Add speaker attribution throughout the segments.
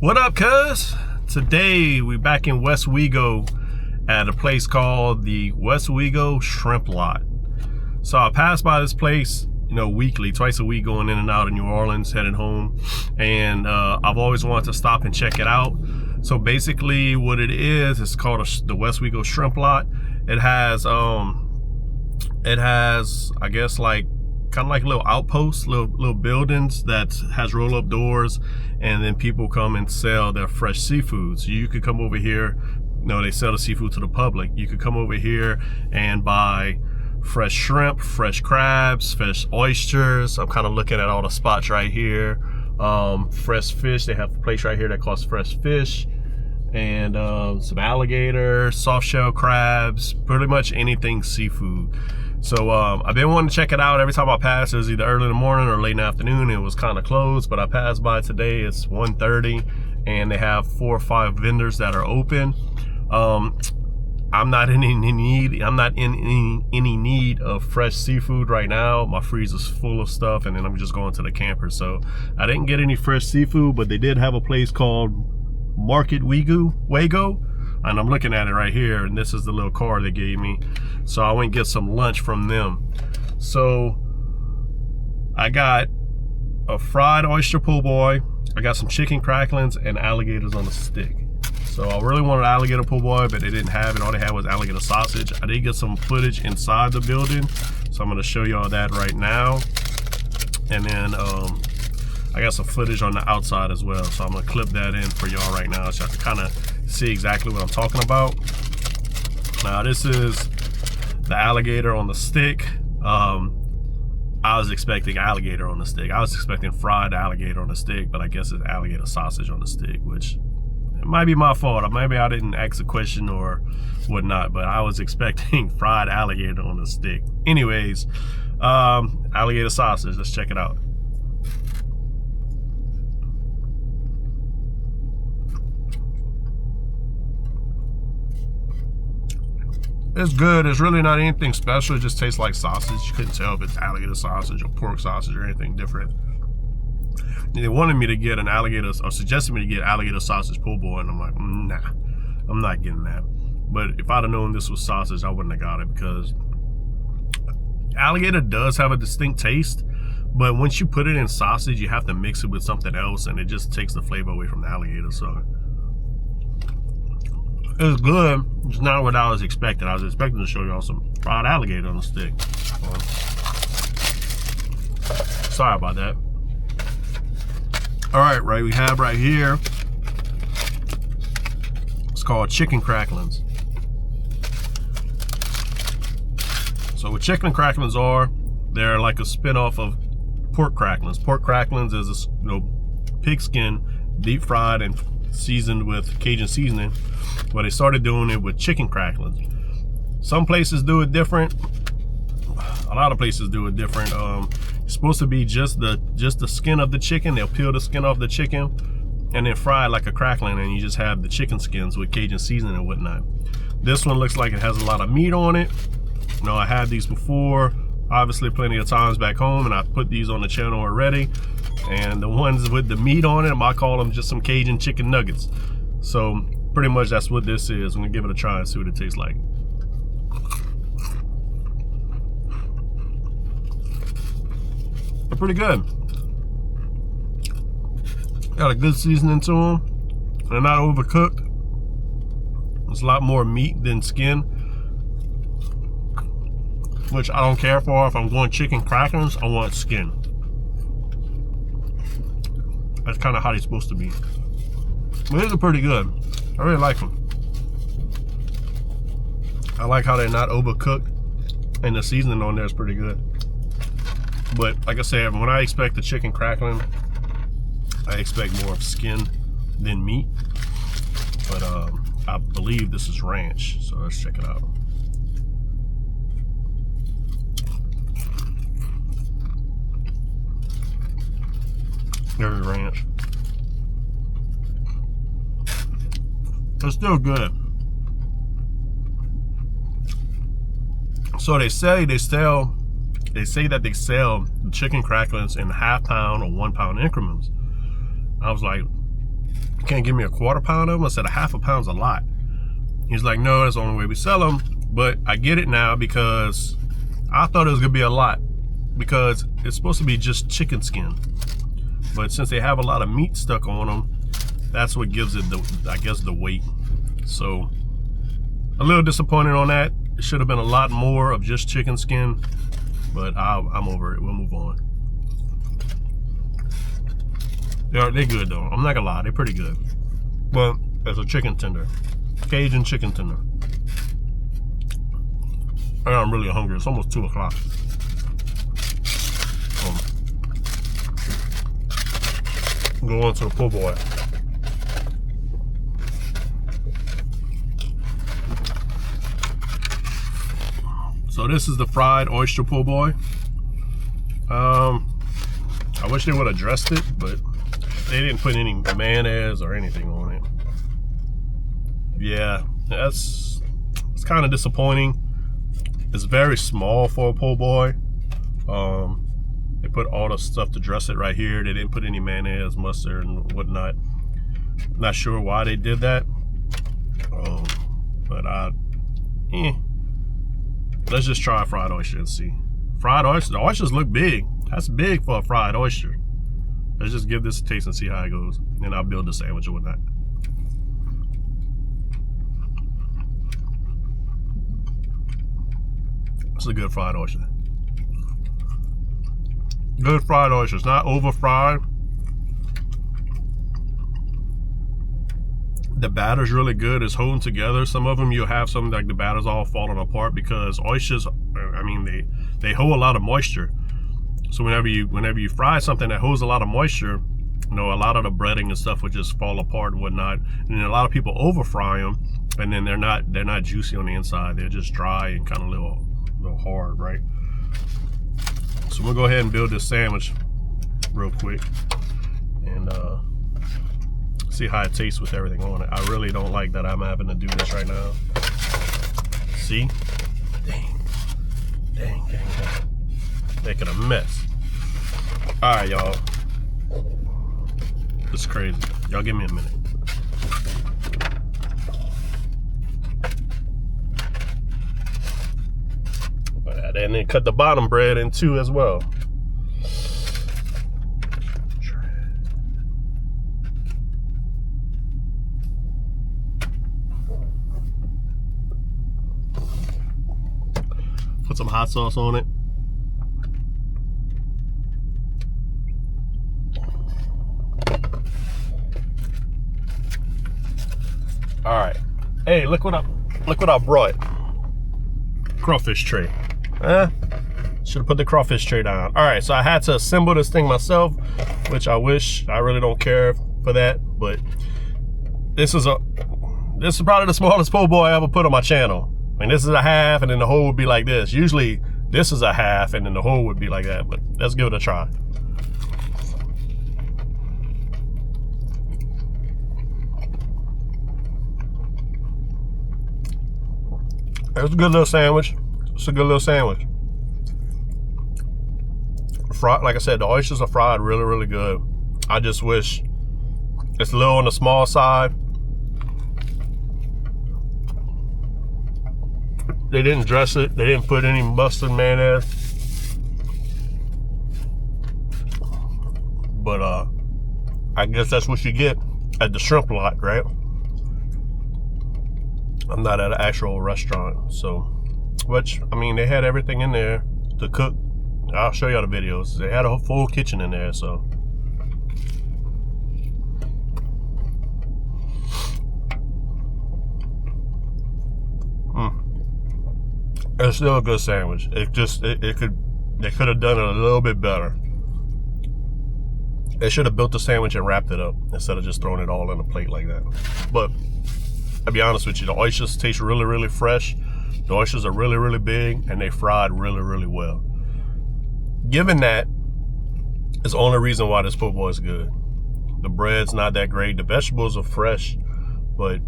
Speaker 1: What up, cuz? Today we back in Westwego at a place called the Westwego Shrimp Lot. So I pass by this place, weekly, twice a week, going in and out of New Orleans, heading home. And I've always wanted to stop and check it out. So basically what it is, it's called the Westwego Shrimp Lot. It has, I guess, like kind of like little outposts, little buildings that has roll-up doors, and then people come and sell their fresh seafood. So you could come over here, they sell the seafood to the public. You could come over here and buy fresh shrimp, fresh crabs, fresh oysters. I'm kind of looking at all the spots right here. Fresh fish, they have a place right here that calls fresh fish, and some alligator, soft shell crabs, pretty much anything seafood. So I've been wanting to check it out. Every time I pass, it was either early in the morning or late in the afternoon. It was kind of closed, but I passed by today. It's 1:30, and they have 4 or 5 vendors that are open. I'm not in any need. I'm not in any need of fresh seafood right now. My freezer's full of stuff, and then I'm just going to the camper. So I didn't get any fresh seafood, but they did have a place called Westwego. And I'm looking at it right here, and this is the little card they gave me. So I went and get some lunch from them. So I got a fried oyster poboy. I got some chicken cracklings and alligators on a stick. So I really wanted alligator poboy, but they didn't have it. All they had was alligator sausage. I did get some footage inside the building, so I'm gonna show y'all that right now. And then I got some footage on the outside as well, so I'm gonna clip that in for y'all right now, so I can kind of see exactly what I'm talking about. Now this is the alligator on the stick. I was expecting alligator on the stick. I was expecting fried alligator on the stick, but I guess it's alligator sausage on the stick, which it might be my fault. Maybe I didn't ask a question or whatnot, but I was expecting fried alligator on the stick. Anyways, alligator sausage, let's check it out. It's good. It's really not anything special. It just tastes like sausage. You couldn't tell if it's alligator sausage or pork sausage or anything different. They wanted me to get an alligator, or suggested me to get alligator sausage po' boy, and I'm like, nah, I'm not getting that. But if I'd have known this was sausage, I wouldn't have got it, because alligator does have a distinct taste, but once you put it in sausage, you have to mix it with something else, and it just takes the flavor away from the alligator. So it's good. It's not what I was expecting. I was expecting to show y'all some fried alligator on the stick. Sorry about that. All right, we have right here, it's called chicken cracklings. So what chicken cracklings are, they're like a spin-off of pork cracklings. Pork cracklings is pig skin, deep fried and seasoned with Cajun seasoning. But they started doing it with chicken cracklings. Some places do it different. A lot of places do it different. It's supposed to be just the skin of the chicken. They'll peel the skin off the chicken and then fry it like a crackling, and you just have the chicken skins with Cajun seasoning and whatnot. This one looks like it has a lot of meat on it. I had these before, obviously plenty of times back home, and I put these on the channel already. And the ones with the meat on it, I call them just some Cajun chicken nuggets. So pretty much that's what this is. I'm gonna give it a try and see what it tastes like. They're pretty good. Got a good seasoning to them. They're not overcooked. There's a lot more meat than skin, which I don't care for. If I'm going chicken crackers, I want skin. That's kind of how they're supposed to be. But these are pretty good. I really like them. I like how they're not overcooked, and the seasoning on there is pretty good. But like I said, when I expect the chicken crackling, I expect more of skin than meat. But I believe this is ranch, so let's check it out. There's ranch. It's still good. So they say that they sell the chicken cracklings in half-pound or 1-pound increments. I was like, can't give me a quarter pound of them? I said a half a pound's a lot. He's like, no, that's the only way we sell them. But I get it now because I thought it was gonna be a lot because it's supposed to be just chicken skin. But since they have a lot of meat stuck on them, that's what gives it the, I guess, the weight. So a little disappointed on that. It should have been a lot more of just chicken skin, but I'm over it. We'll move on. They're good though. I'm not gonna lie, they're pretty good. But as a chicken tender, Cajun chicken tender. I'm really hungry. It's almost 2 o'clock. Go on to the po' boy. So this is the fried oyster po' boy. I wish they would have dressed it, but they didn't put any mayonnaise or anything on it. Yeah, it's kind of disappointing. It's very small for a po' boy. They put all the stuff to dress it right here. They didn't put any mayonnaise, mustard, and whatnot. Not sure why they did that. But let's just try a fried oyster and see. Fried oyster, the oysters look big. That's big for a fried oyster. Let's just give this a taste and see how it goes. And I'll build the sandwich or whatnot. It's a good fried oyster. Good fried oyster. It's not over fried. The batter's really good. It's holding together. Some of them you'll have some like the batter's all falling apart because oysters, I mean, they hold a lot of moisture. So whenever you fry something that holds a lot of moisture, you know, a lot of the breading and stuff would just fall apart and whatnot. And then a lot of people over fry them, and then they're not juicy on the inside. They're just dry and kind of a little hard, right? So we'll go ahead and build this sandwich real quick and see how it tastes with everything on it. I really don't like that I'm having to do this right now. See? Dang. Making a mess. All right, y'all. This is crazy. Y'all give me a minute. And then cut the bottom bread in two as well. Put some hot sauce on it. All right. Hey, look what I brought. Crawfish tray. Should have put the crawfish tray down. All right, so I had to assemble this thing myself, which I really don't care for that, but this is probably the smallest po' boy I ever put on my channel. I mean, this is a half and then the whole would be like this. Usually this is a half and then the whole would be like that, but let's give it a try. It's a good little sandwich. It's a good little sandwich. Fried, like I said, the oysters are fried really, really good. I just wish it's a little on the small side. They didn't dress it. They didn't put any mustard, mayonnaise. But I guess that's what you get at the shrimp lot, right? I'm not at an actual restaurant, so, which, I mean, they had everything in there to cook. I'll show y'all the videos. They had a full kitchen in there, so. It's still a good sandwich. They could have done it a little bit better. They should have built the sandwich and wrapped it up instead of just throwing it all in a plate like that. But I'll be honest with you, the oysters taste really, really fresh. The oysters are really, really big, and they fried really, really well. Given that, it's the only reason why this po' boy is good. The bread's not that great. The vegetables are fresh, but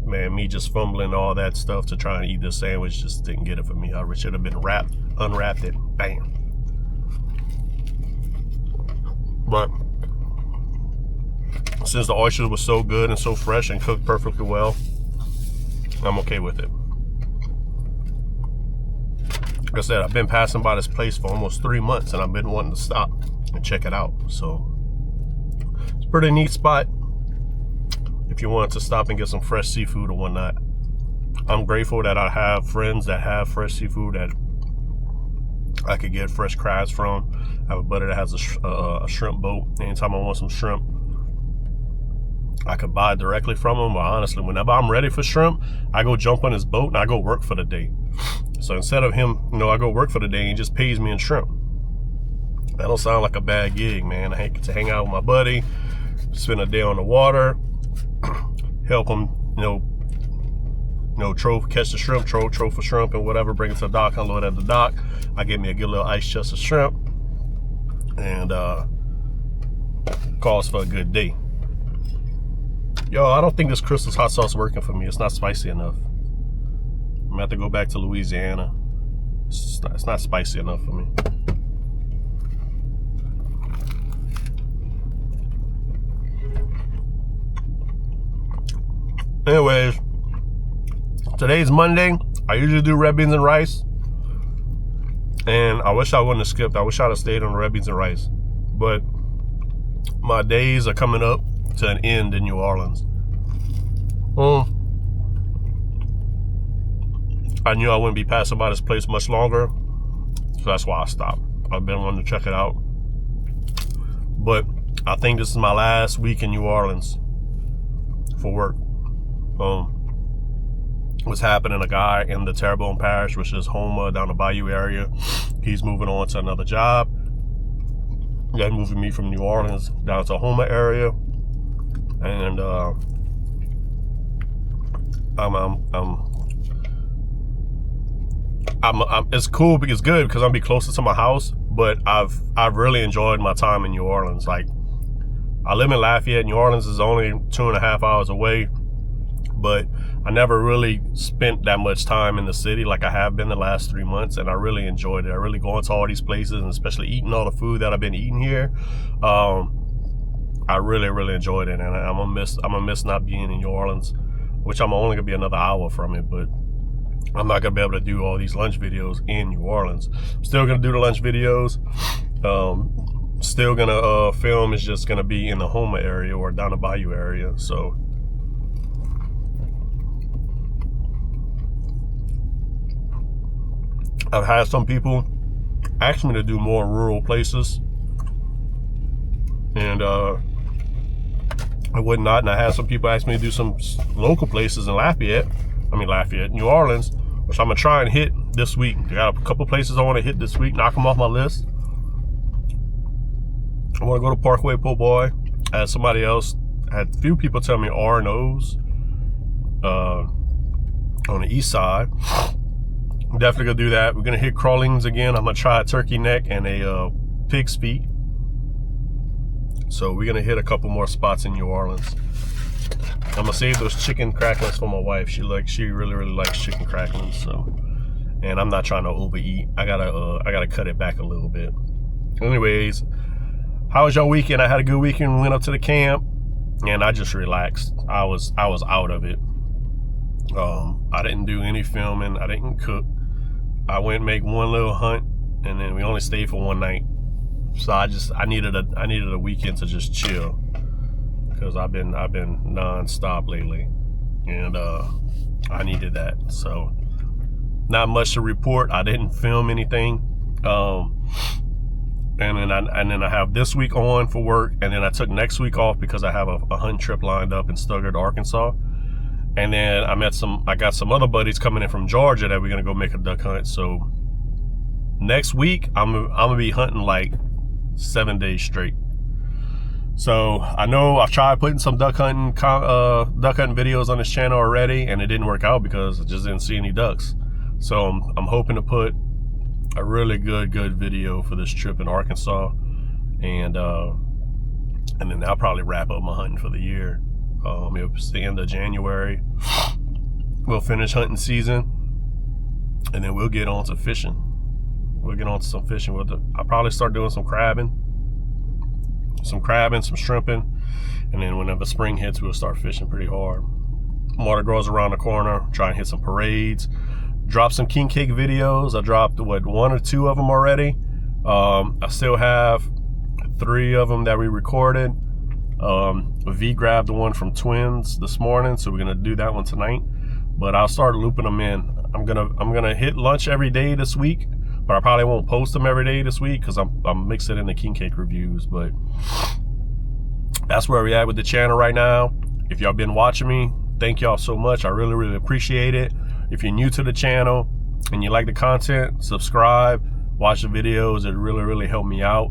Speaker 1: man, me just fumbling all that stuff to try and eat this sandwich just didn't get it for me. I should have been unwrapped it, bam. But since the oysters were so good and so fresh and cooked perfectly well, I'm okay with it. Like I said, I've been passing by this place for almost 3 months and I've been wanting to stop and check it out. So it's a pretty neat spot if you want to stop and get some fresh seafood or whatnot. I'm grateful that I have friends that have fresh seafood that I could get fresh crabs from. I have a buddy that has a shrimp boat. Anytime I want some shrimp, I could buy directly from him. But honestly, whenever I'm ready for shrimp, I go jump on his boat and I go work for the day. So instead of him, I go work for the day and he just pays me in shrimp. That don't sound like a bad gig, man. I get to hang out with my buddy, spend a day on the water, help him, catch the shrimp, troll for shrimp and whatever, bring it to the dock, unload at the dock. I get me a good little ice chest of shrimp and calls for a good day. Yo, I don't think this Crystal's hot sauce working for me. It's not spicy enough. I'm gonna have to go back to Louisiana. It's not spicy enough for me. Anyways, today's Monday. I usually do red beans and rice. And I wish I wouldn't have skipped. I wish I'd have stayed on the red beans and rice. But my days are coming up to an end in New Orleans. I knew I wouldn't be passing by this place much longer, so that's why I stopped. I've been wanting to check it out. But I think this is my last week in New Orleans for work. What's happening, a guy in the Terrebonne Parish, which is Houma, down the Bayou area, he's moving on to another job. They're moving me from New Orleans down to Houma area. And it's cool, because it's good because I'm be closer to my house. But I've really enjoyed my time in New Orleans. Like, I live in Lafayette. New Orleans is only 2.5 hours away, but I never really spent that much time in the city like I have been the last 3 months, and I really enjoyed it. I really go into all these places, and especially eating all the food that I've been eating here. I really enjoyed it, and I'm gonna miss not being in New Orleans, which I'm only gonna be another hour from it, but I'm not gonna be able to do all these lunch videos in New Orleans. I'm still gonna do the lunch videos. Still gonna film is just gonna be in the Houma area or down the Bayou area. So I've had some people ask me to do more rural places, and I would not. And I had some people ask me to do some local places in Lafayette, New Orleans, which I'm gonna try and hit this week. I got a couple places I want to hit this week, knock them off my list. I want to go to Parkway Poboy. I had somebody else, I had a few people tell me R&O's on the east side. I'm definitely gonna do that. We're gonna hit cracklings again. I'm gonna try a turkey neck and a pig's feet. So we're gonna hit a couple more spots in New Orleans. I'm gonna save those chicken cracklings for my wife. She really likes chicken cracklings. So, and I'm not trying to overeat. I gotta cut it back a little bit. Anyways, how was your weekend? I had a good weekend. We went up to the camp, and I just relaxed. I was out of it. I didn't do any filming. I didn't cook. I went and make one little hunt, and then we only stayed for one night. So I needed a weekend to just chill, because I've been non-stop lately, and I needed that. So not much to report. I didn't film anything. And then I have this week on for work, and then I took next week off because I have a hunting trip lined up in Stuttgart, Arkansas. And then I got some other buddies coming in from Georgia that we're gonna go make a duck hunt. So next week I'm gonna be hunting like 7 days straight. So I know I've tried putting some duck hunting videos on this channel already, and it didn't work out because I just didn't see any ducks. So I'm hoping to put a really good video for this trip in Arkansas, and then I'll probably wrap up my hunting for the year. It's the end of January. We'll finish hunting season, and then we'll get on to fishing. I'll probably start doing some crabbing, some crabbing, some shrimping, and then whenever spring hits, we'll start fishing pretty hard. Mardi Gras around the corner, try and hit some parades. Drop some king cake videos. I dropped, what, 1 or 2 of them already. I still have 3 of them that we recorded. V grabbed the one from Twins this morning, so we're gonna do that one tonight. But I'll start looping them in. I'm gonna hit lunch every day this week, but I probably won't post them every day this week because I'm mixing in the king cake reviews. But that's where we're at with the channel right now. If y'all been watching me, thank y'all so much. I really, really appreciate it. If you're new to the channel and you like the content, subscribe, watch the videos. It really, really helped me out.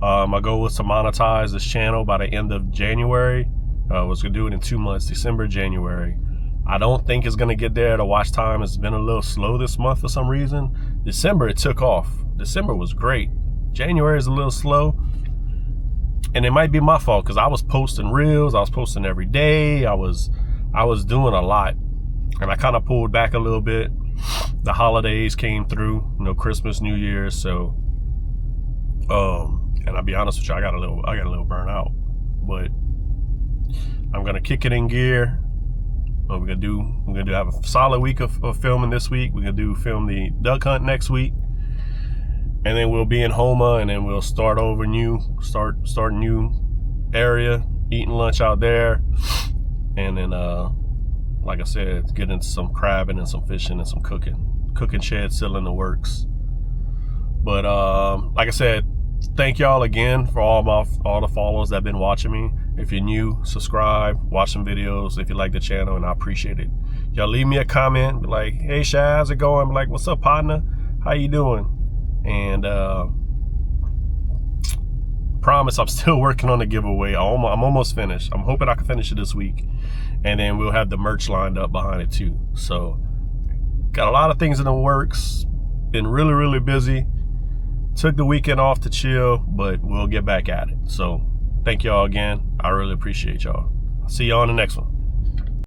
Speaker 1: My goal was to monetize this channel by the end of January. I was gonna do it in 2 months, December, January. I don't think it's gonna get there. The watch time has been a little slow this month for some reason. December, it took off. December was great. January is a little slow. And it might be my fault because I was posting reels. I was posting every day. I was doing a lot. And I kind of pulled back a little bit. The holidays came through, you know, Christmas, New Year's. So, and I'll be honest with you, I got a little burnt out. But I'm gonna kick it in gear. We're gonna have a solid week of filming this week. We're gonna film the duck hunt next week, and then we'll be in Houma, and then we'll start over start a new area, eating lunch out there, and then like I said, get into some crabbing and some fishing and some cooking shed still in the works. But like I said, thank y'all again for all the followers that have been watching me. If you're new, subscribe, watch some videos if you like the channel, and I appreciate it. Y'all leave me a comment, be like, hey Shay, how's it going? Be like, what's up, partner? How you doing? And promise I'm still working on the giveaway. I'm almost finished. I'm hoping I can finish it this week, and then we'll have the merch lined up behind it too. So got a lot of things in the works. Been really, really busy. Took the weekend off to chill, but we'll get back at it. So thank y'all again. I really appreciate y'all. I'll see y'all on the next one.